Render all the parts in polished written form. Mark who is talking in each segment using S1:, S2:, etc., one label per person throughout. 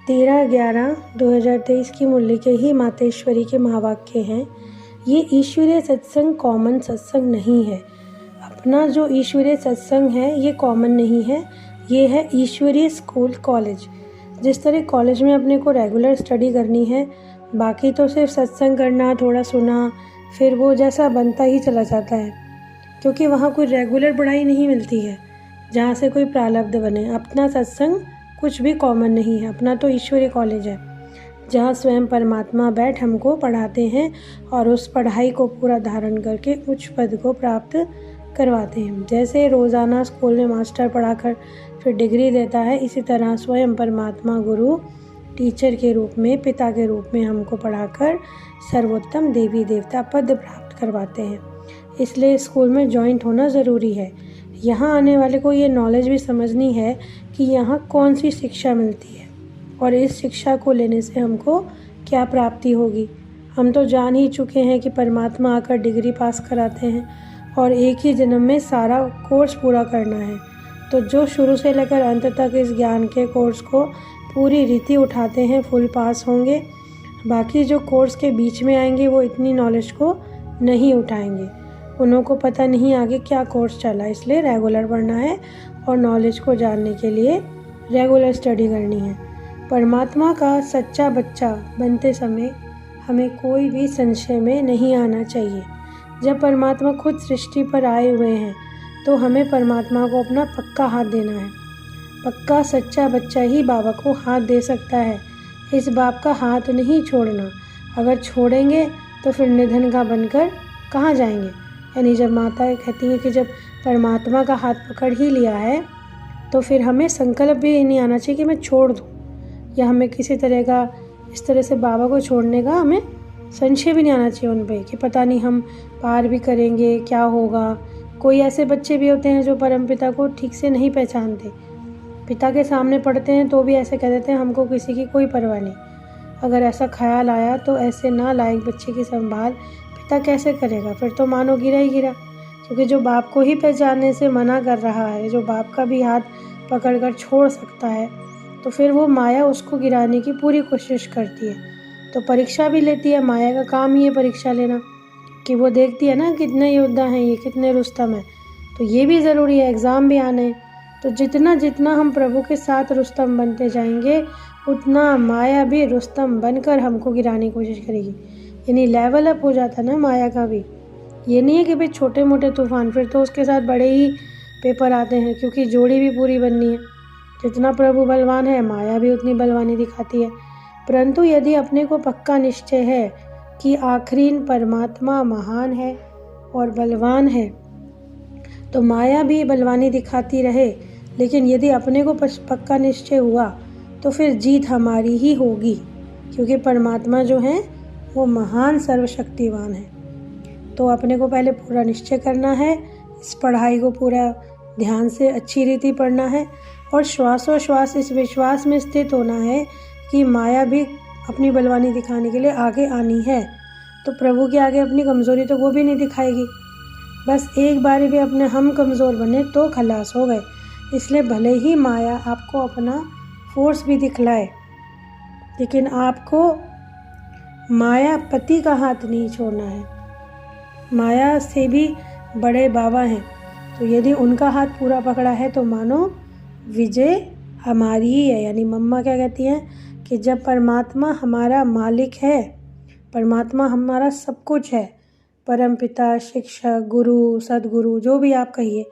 S1: 13/11/2023 की मुरली के ही मातेश्वरी के महावाक्य हैं। ये ईश्वरीय सत्संग कॉमन सत्संग नहीं है। अपना जो ईश्वरीय सत्संग है ये कॉमन नहीं है, ये है ईश्वरीय स्कूल कॉलेज। जिस तरह कॉलेज में अपने को रेगुलर स्टडी करनी है, बाकी तो सिर्फ सत्संग करना, थोड़ा सुना, फिर वो जैसा बनता ही चला जाता है, क्योंकि वहाँ कोई रेगुलर पढ़ाई नहीं मिलती है जहाँ से कोई प्रारब्ध बने। अपना सत्संग कुछ भी कॉमन नहीं है, अपना तो ईश्वरीय कॉलेज है जहाँ स्वयं परमात्मा बैठ हमको पढ़ाते हैं और उस पढ़ाई को पूरा धारण करके उच्च पद को प्राप्त करवाते हैं। जैसे रोज़ाना स्कूल में मास्टर पढ़ाकर फिर डिग्री देता है, इसी तरह स्वयं परमात्मा गुरु टीचर के रूप में, पिता के रूप में हमको पढ़ाकर सर्वोत्तम देवी देवता पद प्राप्त करवाते हैं। इसलिए स्कूल में जॉइंट होना ज़रूरी है। यहाँ आने वाले को ये नॉलेज भी समझनी है कि यहाँ कौन सी शिक्षा मिलती है और इस शिक्षा को लेने से हमको क्या प्राप्ति होगी। हम तो जान ही चुके हैं कि परमात्मा आकर डिग्री पास कराते हैं और एक ही जन्म में सारा कोर्स पूरा करना है। तो जो शुरू से लेकर अंत तक इस ज्ञान के कोर्स को पूरी रीति उठाते हैं फुल पास होंगे। बाकी जो कोर्स के बीच में आएंगे वो इतनी नॉलेज को नहीं उठाएंगे, उन्हों को पता नहीं आगे क्या कोर्स चला। इसलिए रेगुलर पढ़ना है और नॉलेज को जानने के लिए रेगुलर स्टडी करनी है। परमात्मा का सच्चा बच्चा बनते समय हमें कोई भी संशय में नहीं आना चाहिए। जब परमात्मा खुद सृष्टि पर आए हुए हैं तो हमें परमात्मा को अपना पक्का हाथ देना है। पक्का सच्चा बच्चा ही बाबा को हाथ दे सकता है। इस बाप का हाथ नहीं छोड़ना। अगर छोड़ेंगे तो फिर निधन का बनकर कहाँ जाएंगे। यानी जब माता कहती है कि जब परमात्मा का हाथ पकड़ ही लिया है तो फिर हमें संकल्प भी नहीं आना चाहिए कि मैं छोड़ दूँ, या हमें किसी तरह का इस तरह से बाबा को छोड़ने का हमें संशय भी नहीं आना चाहिए उन पे कि पता नहीं हम पार भी करेंगे, क्या होगा। कोई ऐसे बच्चे भी होते हैं जो परमपिता को ठीक से नहीं पहचानते, पिता के सामने पढ़ते हैं तो भी ऐसे कह देते हैं हमको किसी की कोई परवाह नहीं। अगर ऐसा ख्याल आया तो ऐसे ना लायक बच्चे की संभाल पिता कैसे करेगा। फिर तो मानो गिरा ही गिरा, क्योंकि जो बाप को ही पहचानने से मना कर रहा है, जो बाप का भी हाथ पकड़कर छोड़ सकता है, तो फिर वो माया उसको गिराने की पूरी कोशिश करती है। तो परीक्षा भी लेती है। माया का काम ही है परीक्षा लेना, कि वो देखती है ना कितने योद्धा हैं ये, कितने रुस्तम हैं, तो ये भी ज़रूरी है, एग्ज़ाम भी आने हैं। तो जितना जितना हम प्रभु के साथ रुस्तम बनते जाएंगे उतना माया भी रुस्तम बनकर हमको गिराने की कोशिश करेगी। यानी लेवल अप हो जाता है ना माया का भी। ये नहीं है कि भाई छोटे मोटे तूफान, फिर तो उसके साथ बड़े ही पेपर आते हैं, क्योंकि जोड़ी भी पूरी बननी है। जितना प्रभु बलवान है माया भी उतनी बलवानी दिखाती है। परंतु यदि अपने को पक्का निश्चय है कि आखिरीन परमात्मा महान है और बलवान है, तो माया भी बलवानी दिखाती रहे, लेकिन यदि अपने को पक्का निश्चय हुआ तो फिर जीत हमारी ही होगी, क्योंकि परमात्मा जो है वो महान सर्वशक्तिवान है। तो अपने को पहले पूरा निश्चय करना है, इस पढ़ाई को पूरा ध्यान से अच्छी रीति पढ़ना है और श्वासोश्वास इस विश्वास में स्थित होना है कि माया भी अपनी बलवानी दिखाने के लिए आगे आनी है। तो प्रभु के आगे अपनी कमज़ोरी तो वो भी नहीं दिखाएगी। बस एक बार भी अपने हम कमज़ोर बने तो खलास हो गए। इसलिए भले ही माया आपको अपना फोर्स भी दिखलाए, लेकिन आपको मायापति का हाथ नहीं छोड़ना है। माया से भी बड़े बाबा हैं, तो यदि उनका हाथ पूरा पकड़ा है तो मानो विजय हमारी ही है। यानी मम्मा क्या कहती हैं कि जब परमात्मा हमारा मालिक है, परमात्मा हमारा सब कुछ है, परमपिता, शिक्षक, गुरु, सदगुरु, जो भी आप कहिए,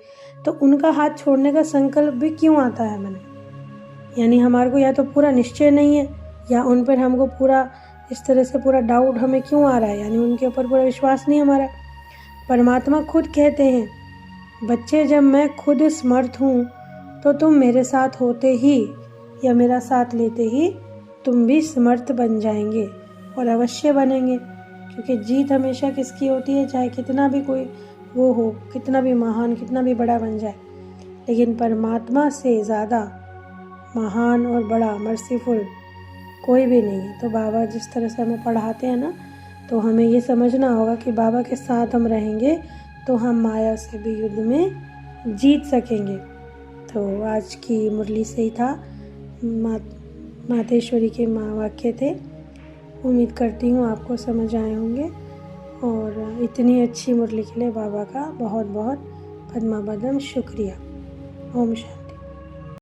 S1: तो उनका हाथ छोड़ने का संकल्प भी क्यों आता है मन में। यानी हमारे को या तो पूरा निश्चय नहीं है, या उन पर हमको पूरा इस तरह से पूरा डाउट हमें क्यों आ रहा है, यानी उनके ऊपर पूरा विश्वास नहीं हमारा। परमात्मा खुद कहते हैं, बच्चे जब मैं खुद समर्थ हूँ तो तुम मेरे साथ होते ही या मेरा साथ लेते ही तुम भी समर्थ बन जाएंगे, और अवश्य बनेंगे। क्योंकि जीत हमेशा किसकी होती है, चाहे कितना भी कोई वो हो, कितना भी महान, कितना भी बड़ा बन जाए, लेकिन परमात्मा से ज़्यादा महान और बड़ा मर्सीफुल कोई भी नहीं है। तो बाबा जिस तरह से हमें पढ़ाते हैं ना, तो हमें ये समझना होगा कि बाबा के साथ हम रहेंगे तो हम माया से भी युद्ध में जीत सकेंगे। तो आज की मुरली से ही था मातेश्वरी के महावाक्य थे। उम्मीद करती हूँ आपको समझ आए होंगे और इतनी अच्छी मुरली के लिए बाबा का बहुत बहुत पद्मापदम शुक्रिया। ओम शांति।